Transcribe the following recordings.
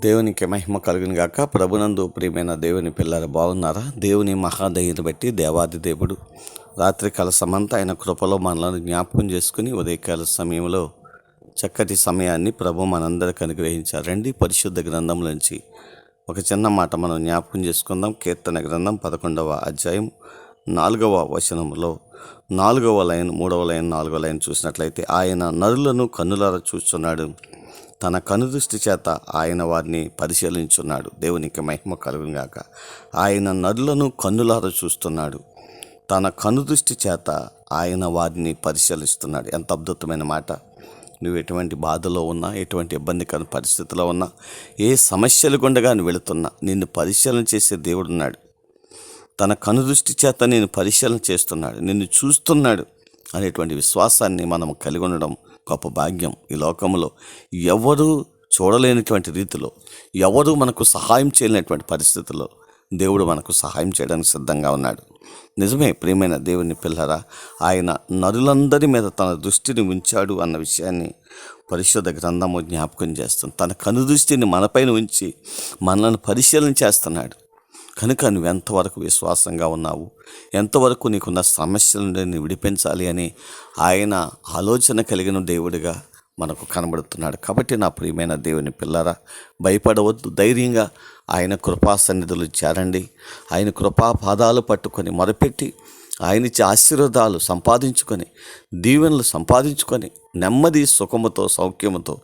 దేవునికి మహిమ కలుగును గాక. ప్రభునందు ప్రియమైన దేవుని పిల్లలు బాగున్నారా? దేవుని మహాదయని బట్టి దేవాది దేవుడు రాత్రికాల సమంతా ఆయన కృపలో మనలను జ్ఞాపకం చేసుకుని ఉదయకాల సమయంలో చక్కటి సమయాన్ని ప్రభు మనందరికి అనుగ్రహించారండి. పరిశుద్ధ గ్రంథంలోంచి ఒక చిన్న మాట మనం జ్ఞాపకం చేసుకుందాం. కీర్తన గ్రంథం 11వ అధ్యాయం 4వ వచనంలో 4వ లైన్, 3వ లైన్, 4వ లైన్ చూసినట్లయితే, ఆయన నరులను కన్నులారా చూస్తున్నాడు, తన కనుదృష్టి చేత ఆయన వారిని పరిశీలించున్నాడు. దేవునికి మహిమ కలుగును గాక. ఆయన నరులను కన్నులారా చూస్తున్నాడు, తన కనుదృష్టి చేత ఆయన వారిని పరిశీలిస్తున్నాడు. ఎంత అద్భుతమైన మాట. నువ్వు ఎటువంటి బాధలో ఉన్నా, ఎటువంటి ఇబ్బందికర పరిస్థితిలో ఉన్నా, ఏ సమస్యలు గుండగా నువ్వు వెళుతున్నా, నిన్ను పరిశీలన చేసే దేవుడు ఉన్నాడు. తన కనుదృష్టి చేత నేను పరిశీలన చేస్తున్నాడు, నిన్ను చూస్తున్నాడు అనేటువంటి విశ్వాసాన్ని మనం కలిగి ఉండడం గొప్ప భాగ్యం. ఈ లోకంలో ఎవరు చూడలేనటువంటి రీతిలో, ఎవరు మనకు సహాయం చేయలేనటువంటి పరిస్థితుల్లో దేవుడు మనకు సహాయం చేయడానికి సిద్ధంగా ఉన్నాడు. నిజమే ప్రియమైన దేవుని పిల్లరా, ఆయన నరులందరి మీద తన దృష్టిని ఉంచాడు అన్న విషయాన్ని పరిశుద్ధ గ్రంథము జ్ఞాపకం చేస్తుంది. తన కనుదృష్టిని మనపైన ఉంచి మనల్ని పరిశీలన చేస్తున్నాడు. కనుక నువ్వు ఎంతవరకు విశ్వాసంగా ఉన్నావు, ఎంతవరకు నీకున్న సమస్యల నుండి నువ్వు విడిపించాలి అని ఆయన ఆలోచన కలిగిన దేవుడిగా మనకు కనబడుతున్నాడు. కాబట్టి నా ప్రియమైన దేవుని పిల్లరా, భయపడవద్దు, ధైర్యంగా ఆయన కృపా సన్నిధులు చేరండి. ఆయన కృపా పాదాలు పట్టుకొని మొరపెట్టి ఆయనిచ్చే ఆశీర్వాదాలు సంపాదించుకొని, దీవెనలు సంపాదించుకొని, నెమ్మది సుఖముతో సౌఖ్యముతో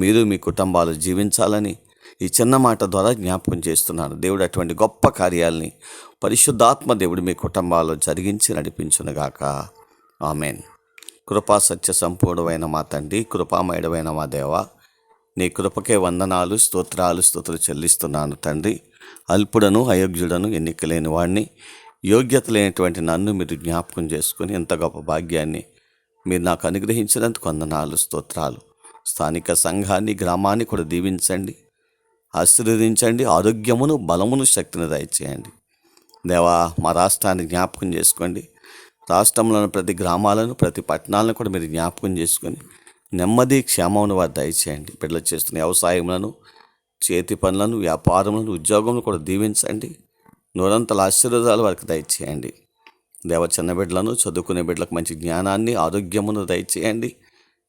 మీరు మీ కుటుంబాలు జీవించాలని ఈ చిన్న మాట ద్వారా జ్ఞాపకం చేస్తున్నాను. దేవుడు అటువంటి గొప్ప కార్యాలని పరిశుద్ధాత్మ దేవుడు మీ కుటుంబాల్లో జరిగించి నడిపించునుగాక. ఆమెన్. కృపా సత్య సంపూర్ణమైన మా తండ్రి, కృపామయుడమైన మా దేవ, నీ కృపకే వందనాలు, స్తుతులు చెల్లిస్తున్నాను తండ్రి. అల్పుడను, అయోగ్యుడను, ఎన్నిక లేని వాడిని, యోగ్యత లేనటువంటి నన్ను మీరు జ్ఞాపకం చేసుకుని ఎంత గొప్ప భాగ్యాన్ని మీరు నాకు అనుగ్రహించినందుకు వందనాలు, స్తోత్రాలు. స్థానిక సంఘాన్ని, గ్రామాన్ని కూడా దీవించండి, ఆశీర్వదించండి. ఆరోగ్యమును, బలమును, శక్తిని దయచేయండి. దేవా, మా రాష్ట్రాన్ని జ్ఞాపకం చేసుకోండి. రాష్ట్రంలోని ప్రతి గ్రామాలను, ప్రతి పట్టణాలను కూడా మీరు జ్ఞాపకం చేసుకొని నెమ్మది, క్షేమమును వారు దయచేయండి. బిడ్డలు చేస్తున్న వ్యవసాయములను, చేతి పనులను, వ్యాపారములను, ఉద్యోగములను కూడా దీవించండి. నూరంతల ఆశీర్వాదాలు వారికి దయచేయండి. దేవ, చిన్న బిడ్డలను, చదువుకునే బిడ్డలకు మంచి జ్ఞానాన్ని, ఆరోగ్యమును దయచేయండి.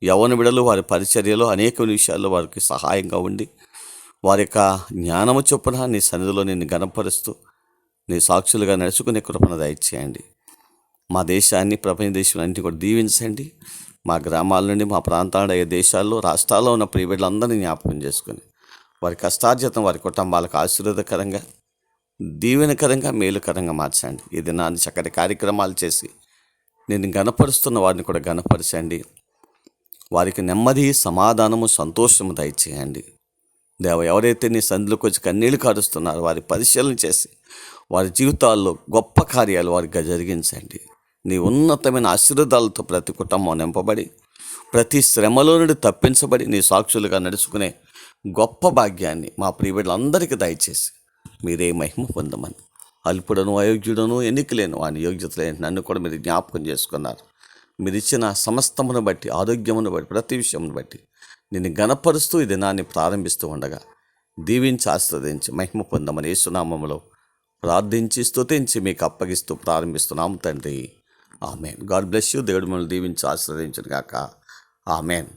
యవ్వన బిడ్డలు వారి పరిచర్యలో అనేక విషయాల్లో వారికి సహాయంగా ఉండి, వారి యొక్క జ్ఞానము చొప్పున నీ సన్నిధిలో నిన్ను గణపరుస్తూ నీ సాక్షులుగా నడుచుకునే కృపను దయచేయండి. మా దేశాన్ని, ప్రపంచ దేశాలన్నింటినీ కూడా దీవించండి. మా గ్రామాల నుండి, మా ప్రాంతాల దేశాల్లో, రాష్ట్రాల్లో ఉన్న ప్రియబిడ్డలందరినీ జ్ఞాపకం చేసుకొని వారి కష్టార్జితం వారి కుటుంబాలకు ఆశీర్వాదకరంగా, దీవెనకరంగా, మేలుకరంగా మార్చండి. ఈ దినాన్ని చక్కటి కార్యక్రమాలు చేసి నేను గణపరుస్తున్న వారిని కూడా గణపరచండి. వారికి నెమ్మది, సమాధానము, సంతోషము దయచేయండి. దేవ, ఎవరైతే నీ సందులోకి వచ్చి కన్నీళ్లు కారుస్తున్నారో వారి పరిశీలన చేసి వారి జీవితాల్లో గొప్ప కార్యాలు వారికి జరిగించండి. నీ ఉన్నతమైన ఆశీర్వాదాలతో ప్రతి కుటుంబం నింపబడి, ప్రతి శ్రమలో నుండి తప్పించబడి నీ సాక్షులుగా నడుచుకునే గొప్ప భాగ్యాన్ని మా ప్రియబిడ్డలందరికీ దయచేసి మీరే మహిమ పొందమని, అల్పుడను, అయోగ్యుడను, ఎన్నికలేను వాని యోగ్యత లేని నన్ను కూడా మీరు జ్ఞాపకం చేసుకున్నారు. మీరు ఇచ్చిన సమస్తమును బట్టి, ఆరోగ్యమును బట్టి, ప్రతి విషయమును బట్టి నిన్ను గణపరుస్తూ ఈ దినాన్ని ప్రారంభిస్తూ ఉండగా దీవించి ఆశీర్వదించి మహిమ పొందమని యేసునామములో ప్రార్థించి స్తుతించి మీకు అప్పగిస్తూ ప్రారంభిస్తున్నాము తండ్రి. ఆమెన్. God bless you. దేవుడు మిమ్మల్ని దీవించి ఆశీర్వదించును గాక. ఆమెన్.